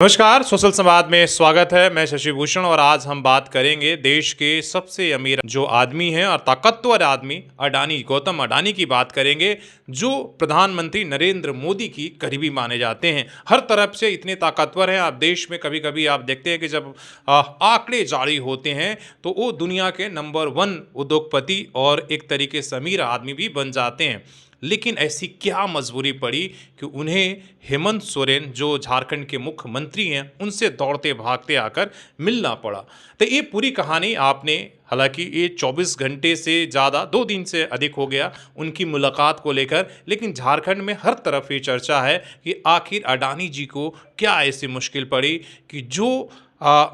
नमस्कार, सोशल संवाद में स्वागत है। मैं शशि भूषण और आज हम बात करेंगे देश के सबसे अमीर जो आदमी हैं और ताकतवर आदमी अडानी, गौतम अडानी की बात करेंगे, जो प्रधानमंत्री नरेंद्र मोदी की करीबी माने जाते हैं। हर तरफ से इतने ताकतवर हैं। आप देश में कभी-कभी आप देखते हैं कि जब आंकड़े जारी होते हैं तो वो दुनिया के नंबर 1 उद्योगपति और एक तरीके से अमीर आदमी भी बन जाते हैं। लेकिन ऐसी क्या मजबूरी पड़ी कि उन्हें हेमंत सोरेन जो झारखंड के मुख्यमंत्री हैं उनसे दौड़ते भागते आकर मिलना पड़ा। तो ये पूरी कहानी आपने, हालांकि ये 24 घंटे से ज़्यादा 2 दिन से अधिक हो गया उनकी मुलाकात को लेकर, लेकिन झारखंड में हर तरफ ये चर्चा है कि आखिर अडानी जी को क्या ऐसी मुश्किल पड़ी कि जो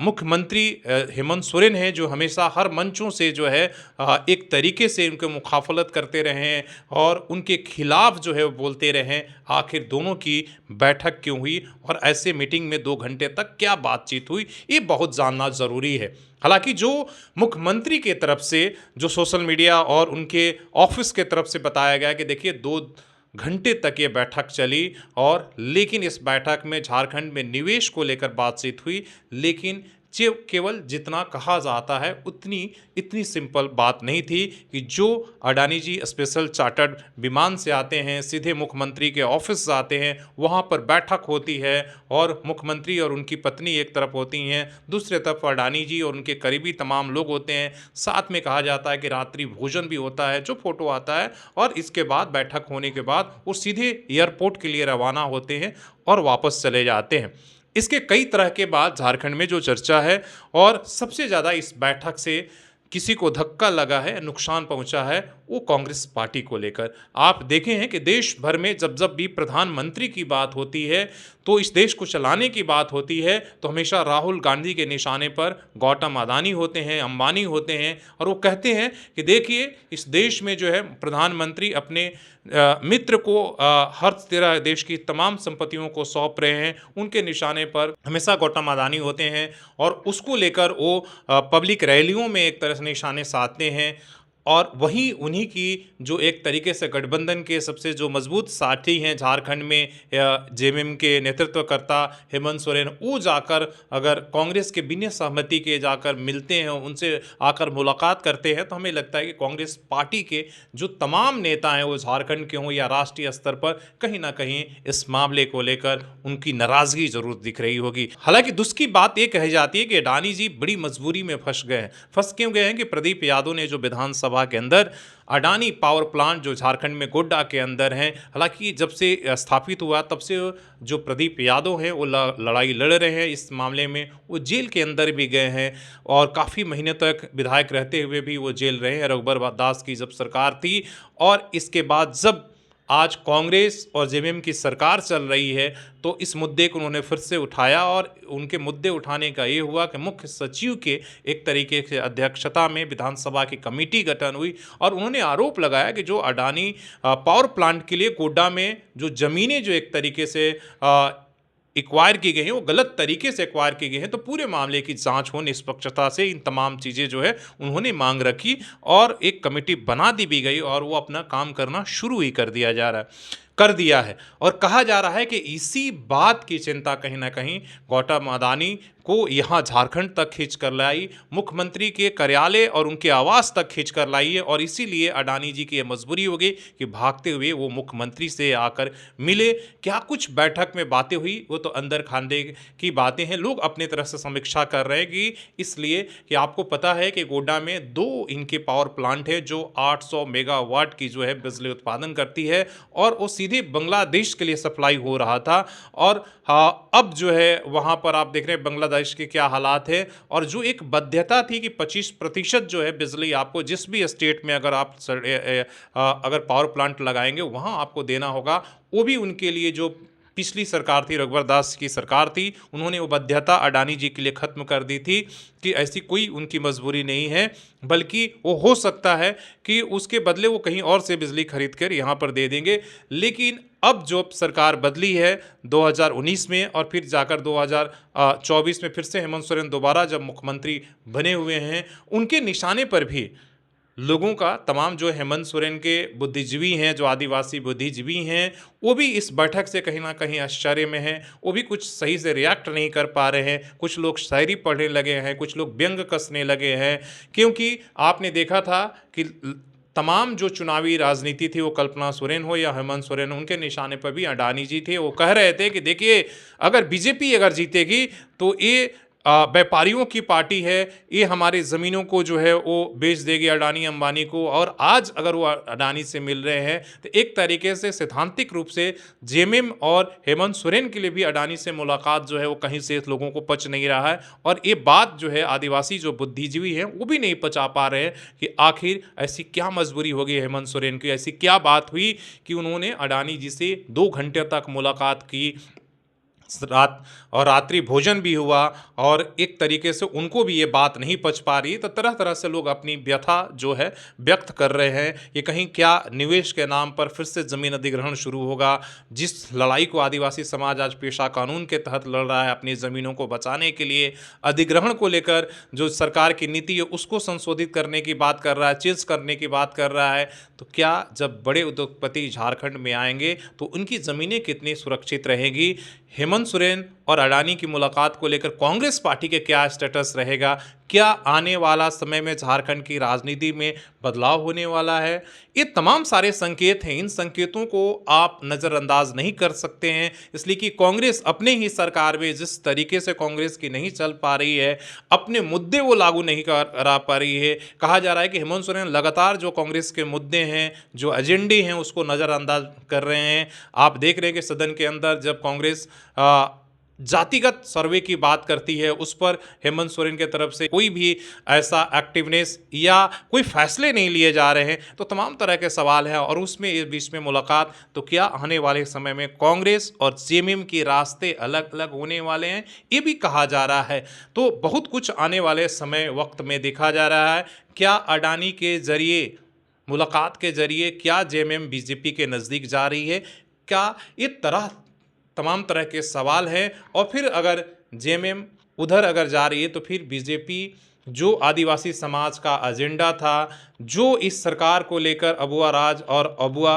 मुख्यमंत्री हेमंत सोरेन हैं, जो हमेशा हर मंचों से जो है एक तरीके से उनके मुखाफलत करते रहे हैं और उनके खिलाफ जो है वो बोलते रहे। आखिर दोनों की बैठक क्यों हुई और ऐसे मीटिंग में 2 घंटे तक क्या बातचीत हुई, ये बहुत जानना ज़रूरी है। हालांकि जो मुख्यमंत्री के तरफ से जो सोशल मीडिया और उनके ऑफिस के तरफ से बताया गया कि देखिए 2 घंटे तक ये बैठक चली और लेकिन इस बैठक में झारखंड में निवेश को लेकर बातचीत हुई, लेकिन केवल जितना कहा जाता है उतनी इतनी सिंपल बात नहीं थी कि जो अडानी जी स्पेशल चार्टर्ड विमान से आते हैं, सीधे मुख्यमंत्री के ऑफिस आते हैं, वहाँ पर बैठक होती है और मुख्यमंत्री और उनकी पत्नी एक तरफ होती हैं, दूसरे तरफ अडानी जी और उनके करीबी तमाम लोग होते हैं। साथ में कहा जाता है कि रात्रि भोजन भी होता है, जो फोटो आता है, और इसके बाद बैठक होने के बाद वो सीधे एयरपोर्ट के लिए रवाना होते हैं और वापस चले जाते हैं। इसके कई तरह के बाद झारखंड में जो चर्चा है और सबसे ज़्यादा इस बैठक से किसी को धक्का लगा है, नुकसान पहुंचा है, वो कांग्रेस पार्टी को लेकर। आप देखे हैं कि देश भर में जब जब भी प्रधानमंत्री की बात होती है, तो इस देश को चलाने की बात होती है, तो हमेशा राहुल गांधी के निशाने पर गौतम अडानी होते हैं, अंबानी होते हैं, और वो कहते हैं कि देखिए इस देश में जो है प्रधानमंत्री अपने मित्र को हर तरह देश की तमाम संपत्तियों को सौंप रहे हैं। उनके निशाने पर हमेशा गौतम अडानी होते हैं और उसको लेकर वो पब्लिक रैलियों में एक तरह से निशाने साधते हैं। और वहीं उन्हीं की जो एक तरीके से गठबंधन के सबसे जो मजबूत साथी हैं झारखंड में, जेएमएम के नेतृत्वकर्ता हेमंत सोरेन, वो जाकर अगर कांग्रेस के बिना सहमति के जाकर मिलते हैं, उनसे आकर मुलाकात करते हैं, तो हमें लगता है कि कांग्रेस पार्टी के जो तमाम नेता हैं, वो झारखंड के हों या राष्ट्रीय स्तर पर, कहीं ना कहीं इस मामले को लेकर उनकी नाराजगी जरूर दिख रही होगी। हालांकि दूसरी बात ये कही जाती है कि अडानी जी बड़ी मजबूरी में फंस गए हैं। फंस क्यों गए हैं कि प्रदीप यादव ने जो विधानसभा के अंदर अडानी पावर प्लांट जो झारखंड में गोड्डा के अंदर हैं, हालांकि जब से स्थापित हुआ तब से जो प्रदीप यादव हैं वो लड़ाई लड़ रहे हैं इस मामले में। वो जेल के अंदर भी गए हैं और काफ़ी महीने तक विधायक रहते हुए भी वो जेल रहे हैं, रघुबर दास की जब सरकार थी। और इसके बाद जब आज कांग्रेस और जेएमएम की सरकार चल रही है, तो इस मुद्दे को उन्होंने फिर से उठाया और उनके मुद्दे उठाने का ये हुआ कि मुख्य सचिव के एक तरीके से अध्यक्षता में विधानसभा की कमेटी गठन हुई और उन्होंने आरोप लगाया कि जो अडानी पावर प्लांट के लिए गोड्डा में जो ज़मीनें जो एक तरीके से एक्वायर की गई हैं, वो गलत तरीके से एक्वायर की गई हैं। तो पूरे मामले की जांच हो निष्पक्षता से, इन तमाम चीज़ें जो है उन्होंने मांग रखी और एक कमेटी बना दी भी गई और वो अपना काम करना शुरू ही कर दिया है। और कहा जा रहा है कि इसी बात की चिंता कहीं ना कहीं गौतम अडानी को यहाँ झारखंड तक खींच कर लाई, मुख्यमंत्री के कार्यालय और उनके आवास तक खींच कर लाई है, और इसीलिए अडानी जी की यह मजबूरी हो गई कि भागते हुए वो मुख्यमंत्री से आकर मिले। क्या कुछ बैठक में बातें हुई वो तो अंदर खाने की बातें हैं, लोग अपनी तरफ से समीक्षा कर रहे हैं कि इसलिए कि आपको पता है कि गोड्डा में 2 इनके पावर प्लांट है जो 800 मेगावाट की जो है बिजली उत्पादन करती है और वो सीधे बांग्लादेश के लिए सप्लाई हो रहा था। और हाँ, अब जो है वहाँ पर आप देख रहे हैं बांग्लादेश के क्या हालात है, और जो एक बाध्यता थी कि 25% जो है बिजली आपको जिस भी स्टेट में अगर आप अगर पावर प्लांट लगाएंगे वहाँ आपको देना होगा, वो भी उनके लिए जो पिछली सरकार थी, रघुबर दास की सरकार थी, उन्होंने वो बाध्यता अडानी जी के लिए ख़त्म कर दी थी कि ऐसी कोई उनकी मजबूरी नहीं है, बल्कि वो हो सकता है कि उसके बदले वो कहीं और से बिजली खरीद कर यहाँ पर दे देंगे। लेकिन अब जो सरकार बदली है 2019 में और फिर जाकर 2024 में फिर से हेमंत सोरेन दोबारा जब मुख्यमंत्री बने हुए हैं, उनके निशाने पर भी लोगों का, तमाम जो हेमंत सोरेन के बुद्धिजीवी हैं, जो आदिवासी बुद्धिजीवी हैं, वो भी इस बैठक से कहीं न कहीं आश्चर्य में हैं। वो भी कुछ सही से रिएक्ट नहीं कर पा रहे हैं। कुछ लोग शायरी पढ़ने लगे हैं, कुछ लोग व्यंग कसने लगे हैं, क्योंकि आपने देखा था कि तमाम जो चुनावी राजनीति थी, वो कल्पना सोरेन हो या हेमंत सोरेन हो, उनके निशाने पर भी अडानी जी थे। वो कह रहे थे कि देखिए, अगर बीजेपी अगर जीतेगी तो ये व्यापारियों की पार्टी है, ये हमारी ज़मीनों को जो है वो बेच देगी अडानी अंबानी को। और आज अगर वो अडानी से मिल रहे हैं तो एक तरीके से सैद्धांतिक रूप से जेएमएम और हेमंत सोरेन के लिए भी अडानी से मुलाकात जो है वो कहीं से लोगों को पच नहीं रहा है। और ये बात जो है आदिवासी जो बुद्धिजीवी हैं वो भी नहीं पचा पा रहे हैं कि आखिर ऐसी क्या मजबूरी होगी हेमंत सोरेन की, ऐसी क्या बात हुई कि उन्होंने अडानी जी से 2 घंटे तक मुलाकात की, रात और रात्रि भोजन भी हुआ, और एक तरीके से उनको भी ये बात नहीं पच पा रही। तो तरह तरह से लोग अपनी व्यथा जो है व्यक्त कर रहे हैं कि कहीं क्या निवेश के नाम पर फिर से ज़मीन अधिग्रहण शुरू होगा। जिस लड़ाई को आदिवासी समाज आज पेशा कानून के तहत लड़ रहा है अपनी ज़मीनों को बचाने के लिए, अधिग्रहण को लेकर जो सरकार की नीति है उसको संशोधित करने की बात कर रहा है, चेंज करने की बात कर रहा है। तो क्या जब बड़े उद्योगपति झारखंड में आएंगे तो उनकी ज़मीनें कितनी सुरक्षित रहेगी? हेमंत सोरेन और अडानी की मुलाकात को लेकर कांग्रेस पार्टी के क्या स्टेटस रहेगा? क्या आने वाला समय में झारखंड की राजनीति में बदलाव होने वाला है? ये तमाम सारे संकेत हैं। इन संकेतों को आप नज़रअंदाज नहीं कर सकते हैं, इसलिए कि कांग्रेस अपने ही सरकार में जिस तरीके से कांग्रेस की नहीं चल पा रही है, अपने मुद्दे वो लागू नहीं करा पा रही है। कहा जा रहा है कि हेमंत सोरेन लगातार जो कांग्रेस के मुद्दे हैं, जो एजेंडे हैं, उसको नज़रअंदाज कर रहे हैं। आप देख रहे हैं कि सदन के अंदर जब कांग्रेस जातिगत सर्वे की बात करती है, उस पर हेमंत सोरेन के तरफ से कोई भी ऐसा एक्टिवनेस या कोई फैसले नहीं लिए जा रहे हैं। तो तमाम तरह के सवाल हैं, और उसमें इस बीच में मुलाकात, तो क्या आने वाले समय में कांग्रेस और जेएमएम के रास्ते अलग अलग होने वाले हैं, ये भी कहा जा रहा है। तो बहुत कुछ आने वाले समय वक्त में देखा जा रहा है। क्या अडानी के जरिए, मुलाकात के जरिए, क्या जेएमएम बीजेपी के नज़दीक जा रही है? क्या ये तमाम तरह के सवाल हैं। और फिर अगर जेएमएम उधर अगर जा रही है तो फिर बीजेपी जो आदिवासी समाज का एजेंडा था, जो इस सरकार को लेकर अबुआ राज और अबुआ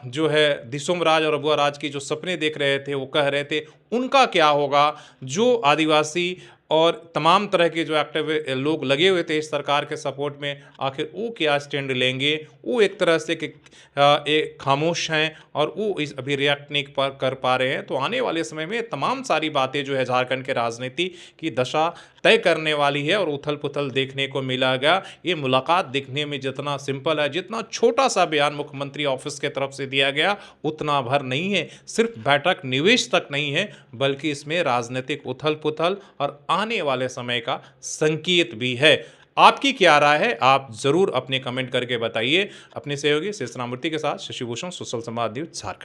जो है दिसोम राज और अबुआ राज की जो सपने देख रहे थे, वो कह रहे थे, उनका क्या होगा? जो आदिवासी और तमाम तरह के जो एक्टिव लोग लगे हुए थे इस सरकार के सपोर्ट में, आखिर वो क्या स्टैंड लेंगे? वो एक तरह से एक खामोश हैं, और वो इस अभी रिएक्ट नहीं कर पा रहे हैं। तो आने वाले समय में तमाम सारी बातें जो है झारखंड के राजनीति की दशा तय करने वाली है, और उथल पुथल देखने को मिलेगा। ये मुलाकात दिखने में जितना सिंपल है, जितना छोटा सा बयान मुख्यमंत्री ऑफिस के तरफ से दिया गया, उतना भर नहीं है। सिर्फ बैठक निवेश तक नहीं है, बल्कि इसमें राजनीतिक उथल पुथल और आने वाले समय का संकेत भी है। आपकी क्या राय है? आप जरूर अपने कमेंट करके बताइए। अपने सहयोगी शिवसेना मूर्ति के साथ शशि भूषण, सोशल संवाद न्यूज, झारखंड।